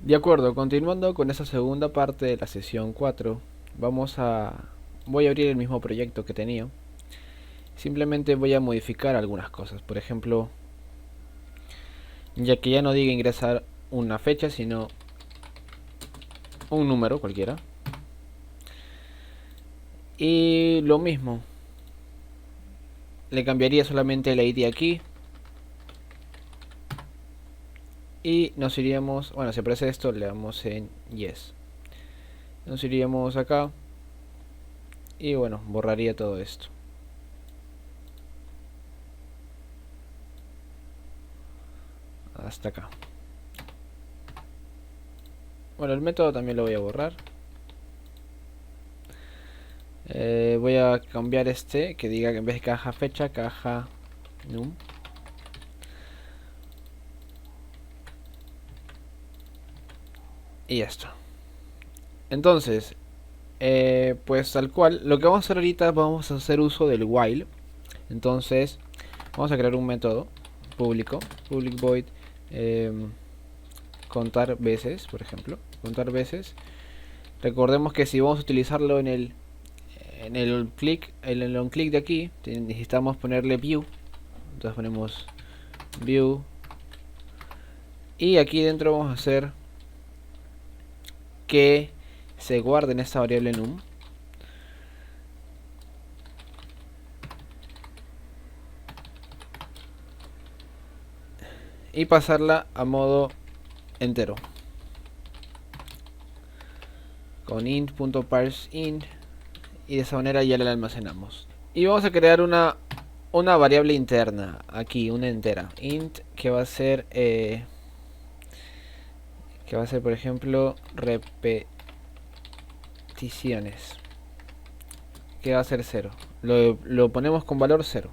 De acuerdo, continuando con esa segunda parte de la sesión 4, voy a abrir el mismo proyecto que tenía. Simplemente voy a modificar algunas cosas. Por ejemplo, ya que ya no diga ingresar una fecha, sino un número cualquiera. Y lo mismo, le cambiaría solamente el ID aquí. Y nos iríamos, bueno, si aparece esto, le damos en Yes. Nos iríamos acá. Y bueno, borraría todo esto. Hasta acá. Bueno, el método también lo voy a borrar. Voy a cambiar este, que diga que en vez de caja fecha, caja num. Y ya está. Entonces, pues tal cual, lo que vamos a hacer ahorita, vamos a hacer uso del while. Entonces, vamos a crear un método público, public void, contar veces, por ejemplo, contar veces. Recordemos que si vamos a utilizarlo en el on click de aquí, necesitamos ponerle view. Entonces ponemos view y aquí dentro vamos a hacer que se guarde en esta variable num y pasarla a modo entero con int.parseInt y de esa manera ya la almacenamos. Y vamos a crear una variable interna aquí, una entera int que va a ser por ejemplo repeticiones, que va a ser 0. Lo ponemos con valor 0.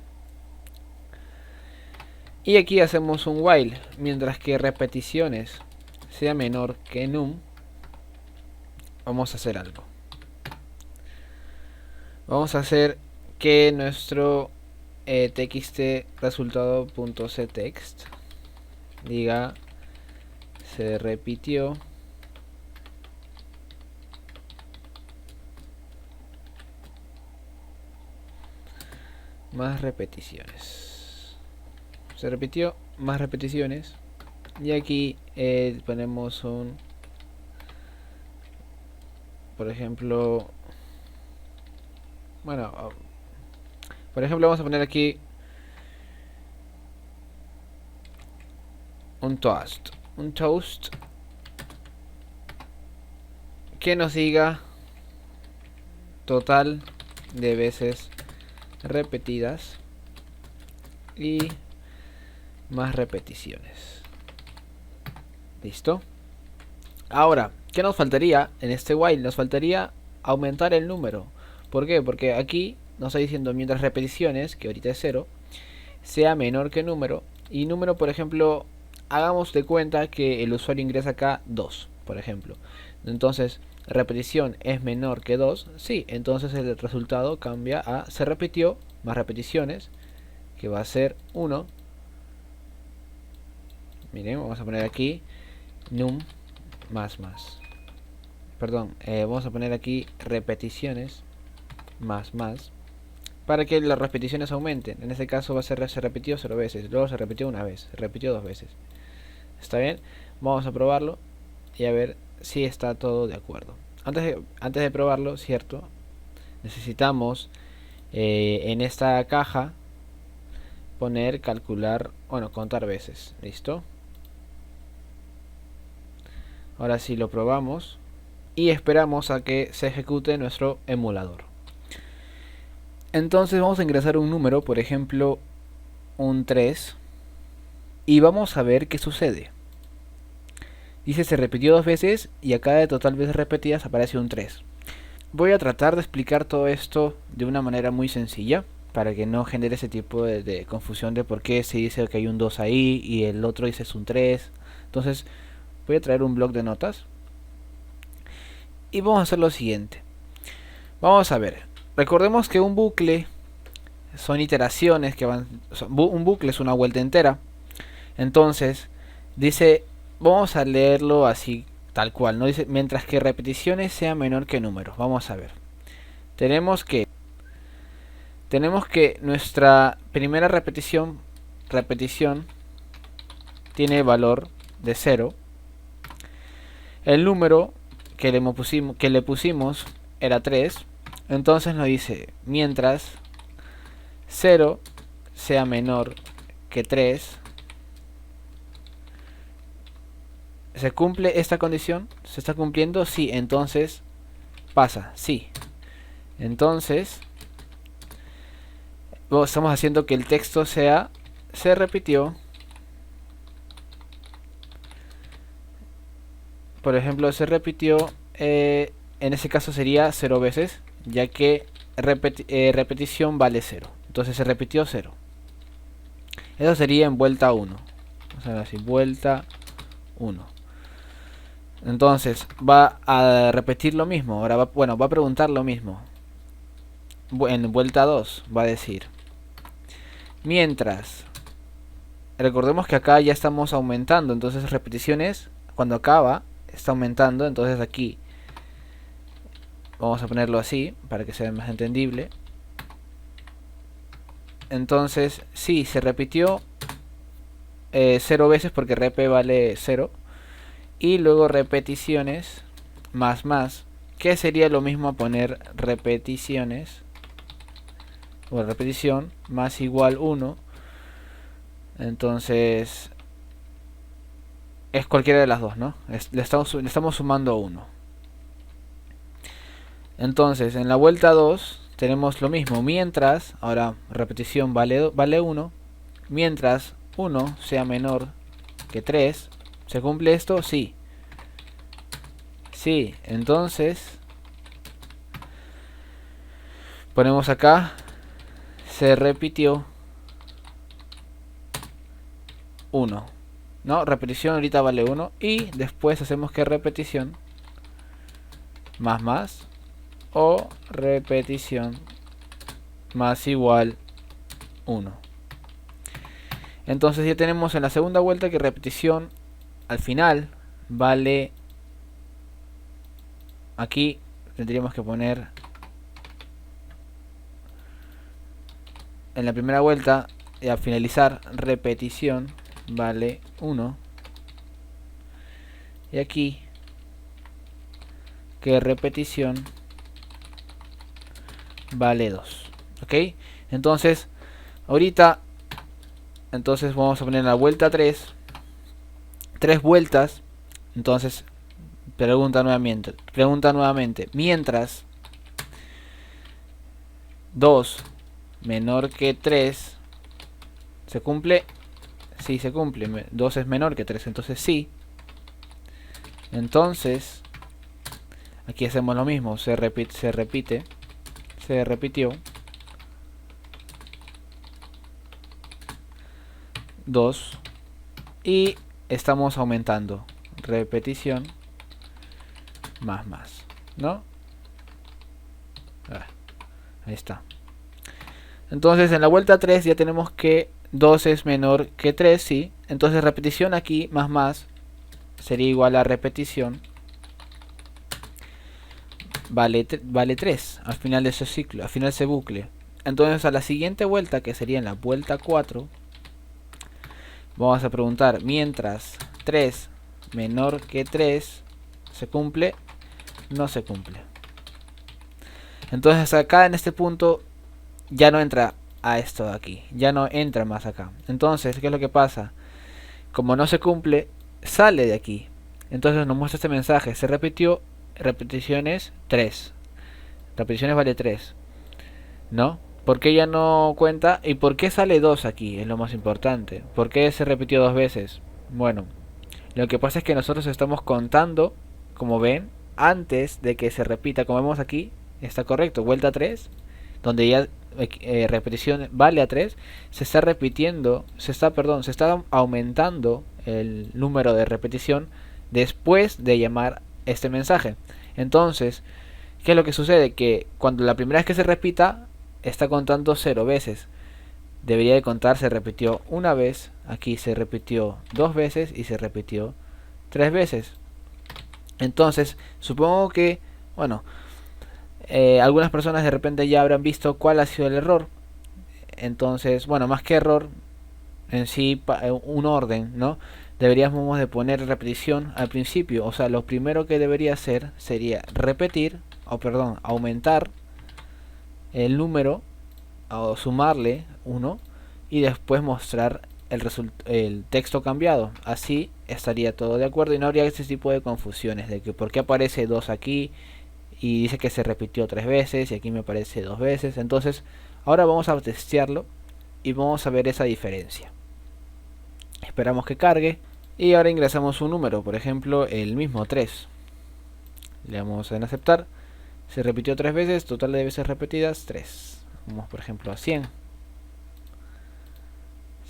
Y aquí hacemos un while, mientras que repeticiones sea menor que num, vamos a hacer algo. Vamos a hacer que nuestro txt resultado.ctext diga se repitió más repeticiones. Se repitió más repeticiones. Y aquí ponemos un, por ejemplo, bueno, por ejemplo vamos a poner aquí un toast. Un toast que nos diga total de veces repetidas y más repeticiones. ¿Listo? Ahora, ¿qué nos faltaría en este while? Nos faltaría aumentar el número. ¿Por qué? Porque aquí nos está diciendo mientras repeticiones, que ahorita es 0, sea menor que número. Y número, por ejemplo, hagamos de cuenta que el usuario ingresa acá 2, por ejemplo. Entonces, repetición es menor que 2. Sí, entonces el resultado cambia a se repitió más repeticiones, que va a ser 1. Miren, vamos a poner aquí num más. Perdón, vamos a poner aquí repeticiones más para que las repeticiones aumenten. En este caso va a ser se repitió 0 veces, luego se repitió una vez, se repitió 2 veces. ¿Está bien? Vamos a probarlo y a ver si está todo de acuerdo. Antes de probarlo, cierto, necesitamos en esta caja poner calcular, bueno, contar veces. ¿Listo? Ahora sí lo probamos y esperamos a que se ejecute nuestro emulador. Entonces vamos a ingresar un número, por ejemplo un 3, y vamos a ver qué sucede. Dice se repitió 2 veces y acá de total veces repetidas aparece un 3. Voy a tratar de explicar todo esto de una manera muy sencilla para que no genere ese tipo de confusión de por qué se dice que hay un 2 ahí y el otro dice es un 3. Entonces voy a traer un bloc de notas y vamos a hacer lo siguiente. Vamos a ver, recordemos que un bucle son iteraciones que van, un bucle es una vuelta entera. Entonces dice, vamos a leerlo así tal cual, no dice mientras que repeticiones sea menor que números. Vamos a ver. Tenemos que nuestra primera repetición tiene valor de 0. El número que le pusimos era 3. Entonces nos dice mientras 0 sea menor que 3. ¿Se cumple esta condición? ¿Se está cumpliendo? Sí, entonces pasa, sí. Entonces estamos haciendo que el texto sea se repitió. Por ejemplo, se repitió, en ese caso sería 0 veces, ya que repetición vale 0. Entonces se repitió 0. Eso sería en vuelta 1. Vamos a ver así, vuelta 1. Entonces va a repetir lo mismo. Ahora va a preguntar lo mismo. En vuelta 2 va a decir mientras. Recordemos que acá ya estamos aumentando. Entonces repeticiones cuando acaba está aumentando. Entonces aquí vamos a ponerlo así para que sea más entendible. Entonces sí, se repitió 0 veces porque rep vale 0. Y luego repeticiones más, que sería lo mismo a poner repeticiones o repetición más igual 1. Entonces es cualquiera de las dos, ¿no? Le estamos sumando 1. Entonces en la vuelta 2 tenemos lo mismo. Mientras, ahora repetición vale 1. Mientras 1 sea menor que 3. ¿Se cumple esto? Sí. Sí, entonces ponemos acá se repitió 1. ¿No? Repetición ahorita vale 1. Y después hacemos que repetición más o repetición más igual 1. Entonces ya tenemos en la segunda vuelta que repetición al final vale, aquí tendríamos que poner en la primera vuelta y al finalizar repetición vale 1. Y aquí que repetición vale 2. ¿Ok? Entonces ahorita vamos a poner en la vuelta 3 vueltas. Entonces pregunta nuevamente mientras 2 menor que 3 ¿se cumple? Sí, se cumple. 2 es menor que 3, entonces sí. Entonces aquí hacemos lo mismo, se repitió 2 y estamos aumentando repetición más, ¿no? Ahí está. Entonces en la vuelta 3 ya tenemos que 2 es menor que 3, sí. Entonces repetición aquí más sería igual a repetición vale 3 al final de ese ciclo, al final de ese bucle. Entonces a la siguiente vuelta, que sería en la vuelta 4, vamos a preguntar mientras 3 menor que 3 ¿se cumple? No se cumple. Entonces acá en este punto ya no entra a esto de aquí, ya no entra más acá. Entonces, ¿qué es lo que pasa? Como no se cumple, sale de aquí. Entonces nos muestra este mensaje, se repitió, repeticiones 3. Repeticiones vale 3. ¿No? ¿Por qué ya no cuenta? ¿Y por qué sale 2 aquí? Es lo más importante. ¿Por qué se repitió 2 veces? Bueno, lo que pasa es que nosotros estamos contando, como ven, antes de que se repita. Como vemos aquí, está correcto. Vuelta 3, donde ya repetición vale a 3, se está repitiendo, se está aumentando el número de repetición después de llamar este mensaje. Entonces, ¿qué es lo que sucede? Que cuando la primera vez que se repita, está contando 0 veces. Debería de contar, se repitió una vez, aquí se repitió 2 veces y se repitió 3 veces. Entonces, supongo que, bueno, algunas personas de repente ya habrán visto cuál ha sido el error. Entonces, bueno, más que error, en sí un orden, ¿no? Deberíamos de poner repetición al principio. O sea, lo primero que debería hacer sería repetir, o perdón, aumentar el número o sumarle uno y después mostrar el texto cambiado. Así estaría todo de acuerdo y no habría ese tipo de confusiones de que por qué aparece 2 aquí y dice que se repitió 3 veces y aquí me aparece 2 veces. Entonces, ahora vamos a testearlo y vamos a ver esa diferencia. Esperamos que cargue y ahora ingresamos un número, por ejemplo el mismo 3. Le damos en aceptar. Se repitió 3 veces, total de veces repetidas 3. Vamos por ejemplo a 100.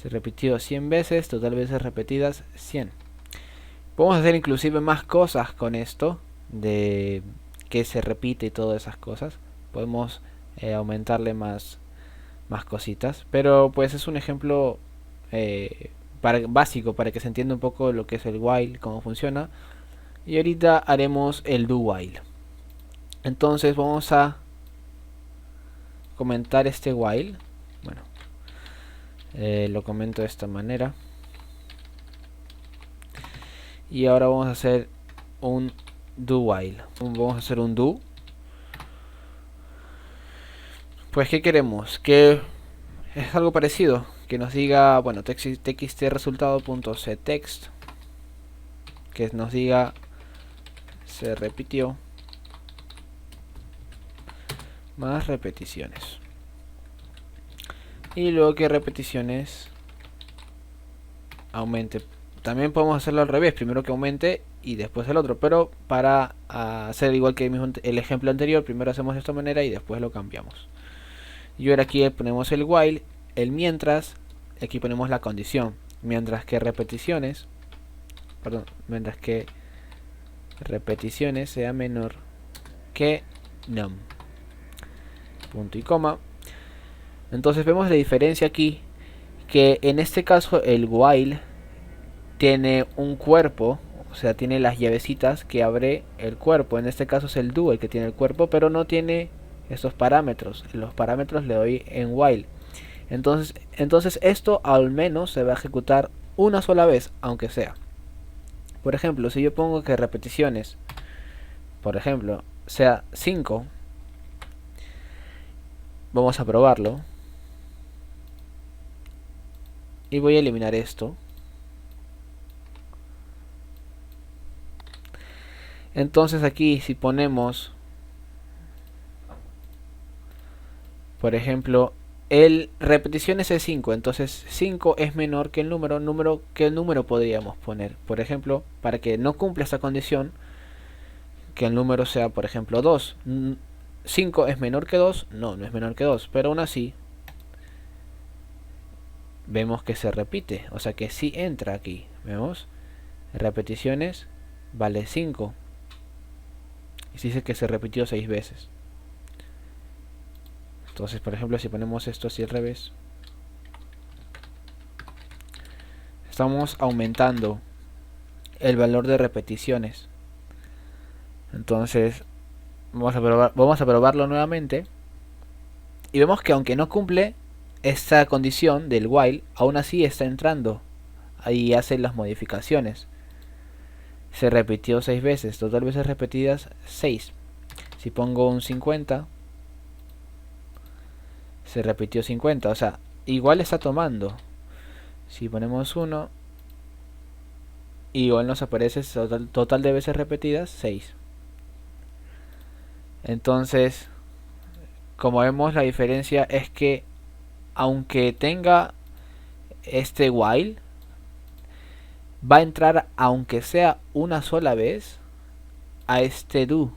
Se repitió 100 veces, total de veces repetidas 100. Podemos hacer inclusive más cosas con esto, de que se repite y todas esas cosas. Podemos aumentarle más cositas, pero pues es un ejemplo básico para que se entienda un poco lo que es el while, cómo funciona. Y ahorita haremos el do while. Entonces vamos a comentar este while. Bueno, lo comento de esta manera. Y ahora vamos a hacer un do while. Vamos a hacer un do. Pues ¿qué queremos? Que es algo parecido. Que nos diga, bueno, txt resultado.setText. Que nos diga se repitió más repeticiones. Y luego que repeticiones aumente. También podemos hacerlo al revés, primero que aumente y después el otro, pero para hacer igual que el ejemplo anterior, primero hacemos de esta manera y después lo cambiamos. Y ahora aquí ponemos el while, el mientras, aquí ponemos la condición, mientras que repeticiones sea menor que num, punto y coma. Entonces vemos la diferencia aquí, que en este caso el while tiene un cuerpo, o sea, tiene las llavecitas que abre el cuerpo. En este caso es el do el que tiene el cuerpo, pero no tiene estos parámetros. Los parámetros le doy en while. Entonces esto al menos se va a ejecutar una sola vez, aunque sea. Por ejemplo, si yo pongo que repeticiones, por ejemplo, sea 5, vamos a probarlo. Y voy a eliminar esto. Entonces aquí si ponemos, por ejemplo, el repeticiones es 5, entonces 5 es menor que el número, ¿qué número podríamos poner? Por ejemplo, para que no cumpla esta condición, que el número sea, por ejemplo, 2. 5 es menor que 2, no es menor que 2, pero aún así vemos que se repite, o sea que sí entra aquí, vemos, repeticiones vale 5. Y dice que se repitió 6 veces. Entonces, por ejemplo, si ponemos esto así al revés, estamos aumentando el valor de repeticiones. Entonces, vamos a probarlo nuevamente. Y vemos que aunque no cumple esta condición del while, aún así está entrando. Ahí hace las modificaciones. Se repitió 6 veces, total veces repetidas 6. Si pongo un 50, se repitió 50, o sea, igual está tomando. Si ponemos 1, igual nos aparece total de veces repetidas 6. Entonces, como vemos, la diferencia es que aunque tenga este while, va a entrar aunque sea una sola vez a este do.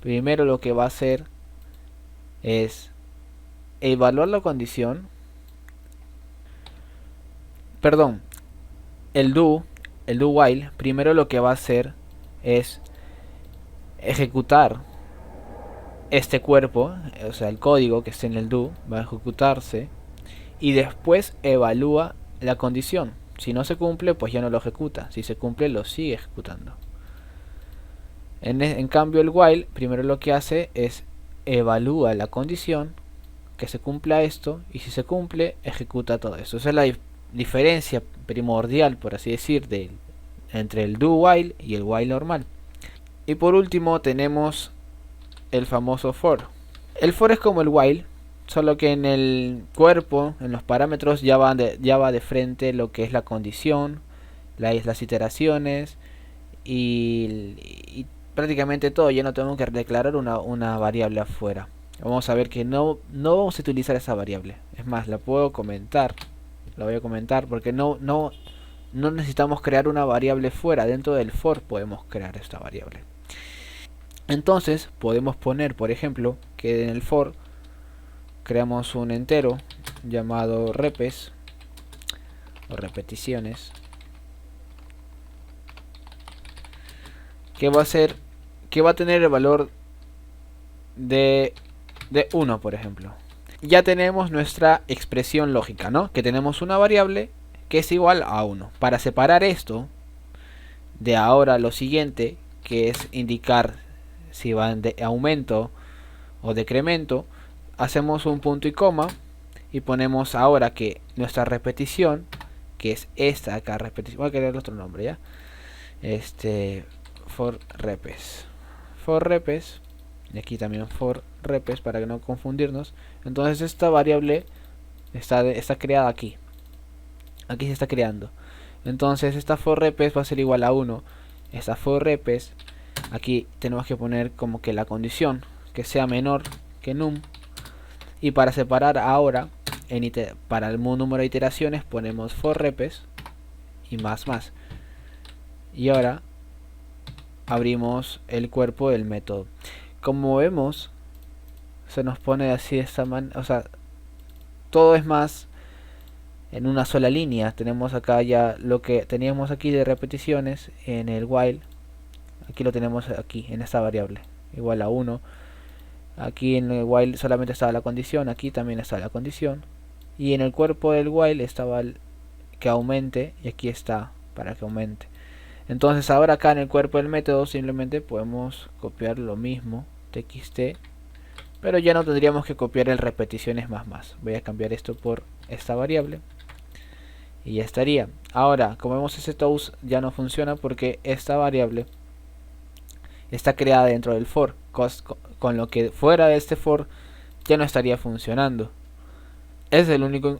Primero lo que va a hacer es evaluar la condición. Perdón, el do while, primero lo que va a hacer es ejecutar este cuerpo, o sea el código que está en el do, va a ejecutarse y después evalúa la condición. Si no se cumple, pues ya no lo ejecuta. Si se cumple, lo sigue ejecutando. En cambio el while primero lo que hace es evalúa la condición, que se cumpla esto, y si se cumple ejecuta todo esto. Esa es la diferencia primordial, por así decir, entre el do while y el while normal. Y por último tenemos el famoso for. El for es como el while, solo que en el cuerpo, en los parámetros, ya va de frente lo que es la condición, las iteraciones y prácticamente todo. Ya no tengo que declarar una variable afuera. Vamos a ver que no vamos a utilizar esa variable. Es más, la puedo comentar. La voy a comentar porque no necesitamos crear una variable fuera. Dentro del for podemos crear esta variable. Entonces podemos poner, por ejemplo, que en el for creamos un entero llamado repes o repeticiones, que va a tener el valor de 1, por ejemplo. Ya tenemos nuestra expresión lógica, ¿no? Que tenemos una variable que es igual a 1. Para separar esto de ahora lo siguiente, que es indicar si van de aumento o decremento, hacemos un punto y coma y ponemos ahora que nuestra repetición, que es esta acá, repetición, voy a crear otro nombre ya, for repes, y aquí también for repes para que no confundirnos. Entonces esta variable está creada aquí se está creando. Entonces esta for repes va a ser igual a 1. Esta for repes, aquí tenemos que poner como que la condición que sea menor que num. Y para separar ahora, para el número de iteraciones ponemos for repes y más. Y ahora abrimos el cuerpo del método. Como vemos, se nos pone así de esta manera, o sea, todo es más en una sola línea. Tenemos acá ya lo que teníamos aquí de repeticiones en el while, aquí lo tenemos aquí en esta variable, igual a 1. Aquí en el while solamente estaba la condición, aquí también está la condición, y en el cuerpo del while estaba el que aumente, y aquí está para que aumente. Entonces ahora acá en el cuerpo del método simplemente podemos copiar lo mismo, txt, pero ya no tendríamos que copiar el repeticiones más. Voy a cambiar esto por esta variable y ya estaría. Ahora, como vemos, ese toast ya no funciona porque esta variable está creada dentro del for, con lo que fuera de este for ya no estaría funcionando. Eso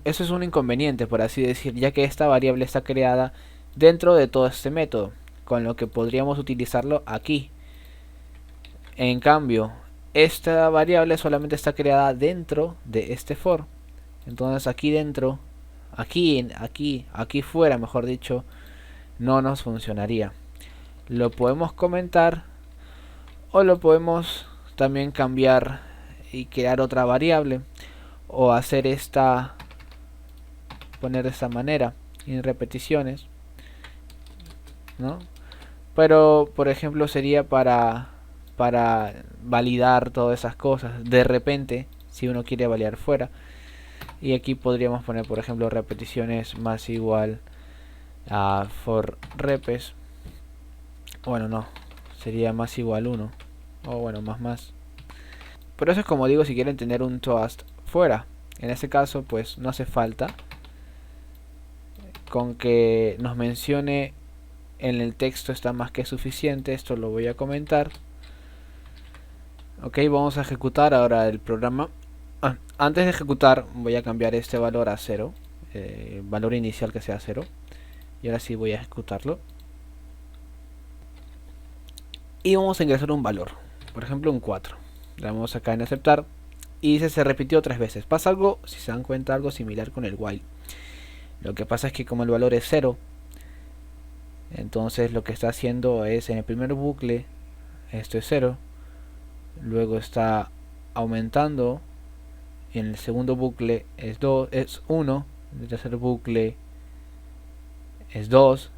es un inconveniente, por así decir, ya que esta variable está creada dentro de todo este método, con lo que podríamos utilizarlo aquí. En cambio, esta variable solamente está creada dentro de este for. Entonces aquí dentro, aquí fuera, mejor dicho, no nos funcionaría. Lo podemos comentar o lo podemos también cambiar y crear otra variable, o hacer poner de esta manera en repeticiones, ¿no? Pero por ejemplo sería para validar todas esas cosas de repente, si uno quiere validar fuera. Y aquí podríamos poner, por ejemplo, repeticiones más igual a for repes. Bueno, no, sería más igual 1, o bueno, más. Pero eso es, como digo, si quieren tener un toast fuera. En este caso pues no hace falta, con que nos mencione en el texto está más que suficiente. Esto lo voy a comentar. Ok, vamos a ejecutar ahora el programa. Antes de ejecutar voy a cambiar este valor a 0, valor inicial que sea 0, y ahora sí voy a ejecutarlo y vamos a ingresar un valor, por ejemplo un 4. Le damos acá en aceptar y dice se repitió 3 veces. Pasa algo, si se dan cuenta, algo similar con el while. Lo que pasa es que como el valor es 0, entonces lo que está haciendo es, en el primer bucle esto es 0, luego está aumentando, y en el segundo bucle es 1, en el tercer bucle es 2,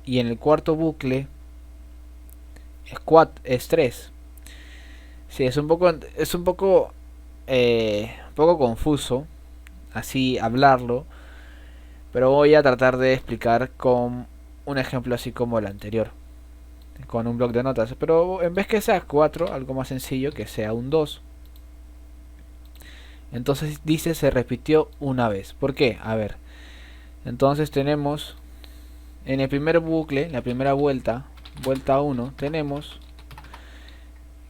y en el cuarto bucle es 3. Sí, es un poco confuso así hablarlo, pero voy a tratar de explicar con un ejemplo así como el anterior. con un bloc de notas, pero en vez que sea 4, algo más sencillo, que sea un 2. Entonces dice se repitió una vez. ¿Por qué? A ver, entonces tenemos en el primer bucle, la primera vuelta, vuelta 1, tenemos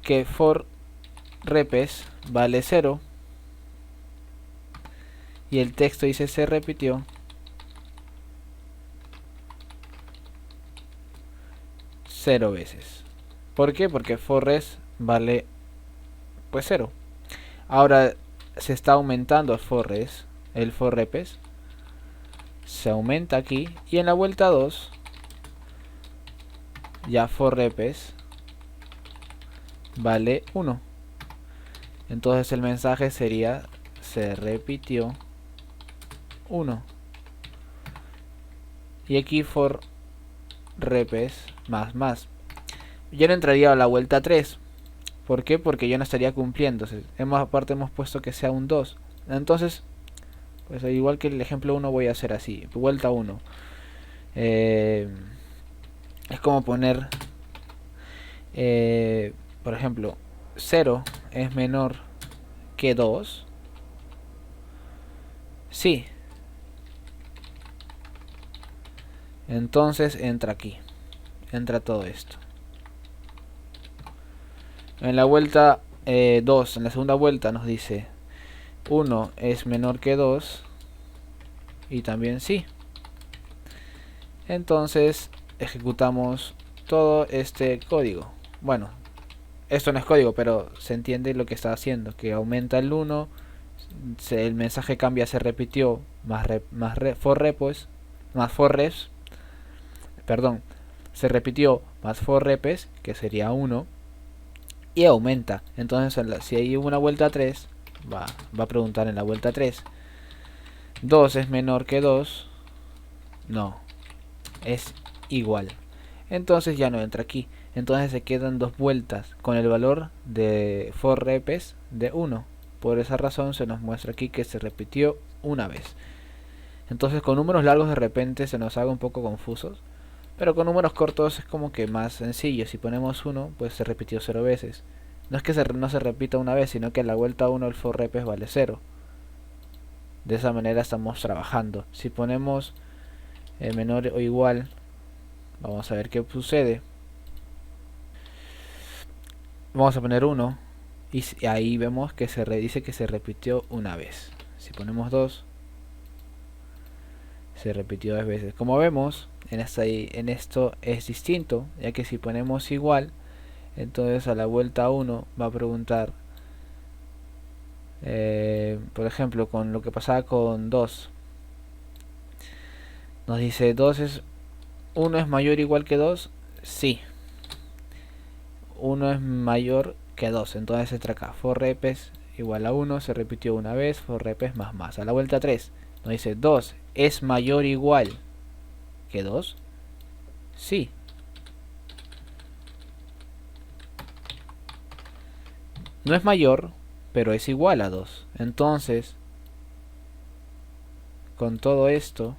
que for repes vale 0 y el texto dice se repitió 0 veces. ¿Por qué? Porque for res vale pues 0. Ahora se está aumentando el for res, el for repes se aumenta aquí y en la vuelta 2 ya for repes vale 1. Entonces el mensaje sería se repitió 1. Y aquí for repes más. Yo no entraría a la vuelta 3. ¿Por qué? Porque yo no estaría cumpliendo. Aparte hemos puesto que sea un 2. Entonces, pues igual que el ejemplo 1 voy a hacer así. Vuelta 1. Es como poner, por ejemplo, 0 es menor que 2. Sí. Entonces entra aquí. Entra todo esto. En la vuelta 2, en la segunda vuelta nos dice 1 es menor que 2 y también sí. Entonces ejecutamos todo este código. Bueno, esto no es código, pero se entiende lo que está haciendo, que aumenta el 1, el mensaje cambia, se repitió, for repos, más for res, perdón, se repitió más for repes, que sería 1, y aumenta. Entonces si hay una vuelta 3, va a preguntar en la vuelta 3, 2 es menor que 2, no, es igual. Entonces ya no entra aquí. Entonces se quedan dos vueltas con el valor de for repes de 1. Por esa razón se nos muestra aquí que se repitió una vez. Entonces con números largos de repente se nos haga un poco confusos, pero con números cortos es como que más sencillo. Si ponemos 1, pues se repitió 0 veces. No es que no se repita una vez, sino que en la vuelta 1 el for repes vale 0. De esa manera estamos trabajando. Si ponemos menor o igual, vamos a ver qué sucede. Vamos a poner 1 y ahí vemos que dice que se repitió una vez. Si ponemos 2, se repitió 2 veces. Como vemos, en esto es distinto, ya que si ponemos igual, entonces a la vuelta 1 va a preguntar, por ejemplo, con lo que pasaba con 2. Nos dice 1 es mayor o igual que 2, sí. 1 es mayor que 2, entonces entra acá, for repes igual a 1, se repitió una vez, for repes más. A la vuelta 3 nos dice 2 es mayor o igual que 2, sí. No es mayor, pero es igual a 2. Entonces, con todo esto,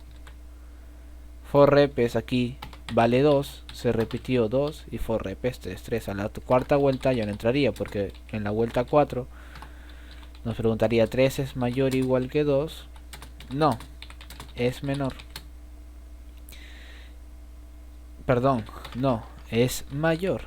for repes aquí vale 2, se repitió 2 y for repes 3. A la cuarta vuelta ya no entraría, porque en la vuelta 4 nos preguntaría 3 es mayor o igual que 2. No, es menor. Perdón, no, es mayor.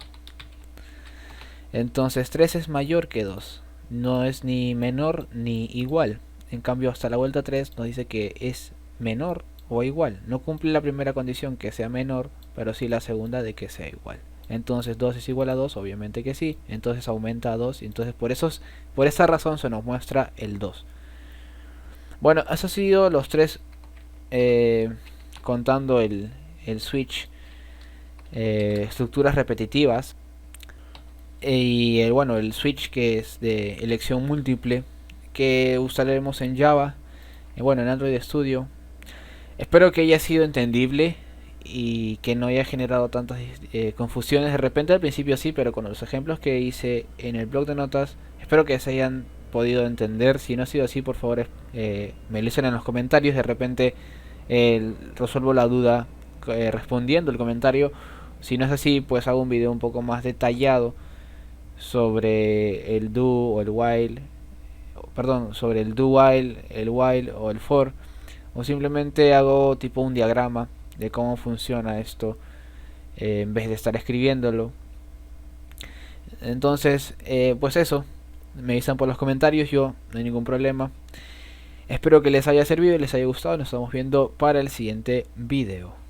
Entonces 3 es mayor que 2. No es ni menor ni igual. En cambio hasta la vuelta 3 nos dice que es menor o igual. No cumple la primera condición que sea menor, pero sí la segunda de que sea igual. Entonces 2 es igual a 2, obviamente que sí. Entonces aumenta a 2. Entonces por esa razón se nos muestra el 2. Bueno, eso ha sido los tres, contando el switch, estructuras repetitivas. Y bueno, el switch que es de elección múltiple, que usaremos en Java, bueno, en Android Studio. Espero que haya sido entendible y que no haya generado tantas confusiones. De repente al principio sí, pero con los ejemplos que hice en el blog de notas, espero que se hayan podido entender. Si no ha sido así, por favor me lo dicen en los comentarios. De repente resuelvo la duda respondiendo el comentario, Si no es así, pues hago un video un poco más detallado sobre el do o el while, perdón, sobre el do while, el while o el for, o simplemente hago tipo un diagrama de cómo funciona esto, en vez de estar escribiéndolo. Entonces, pues eso, me avisan por los comentarios, yo no hay ningún problema. Espero que les haya servido y les haya gustado. Nos estamos viendo para el siguiente video.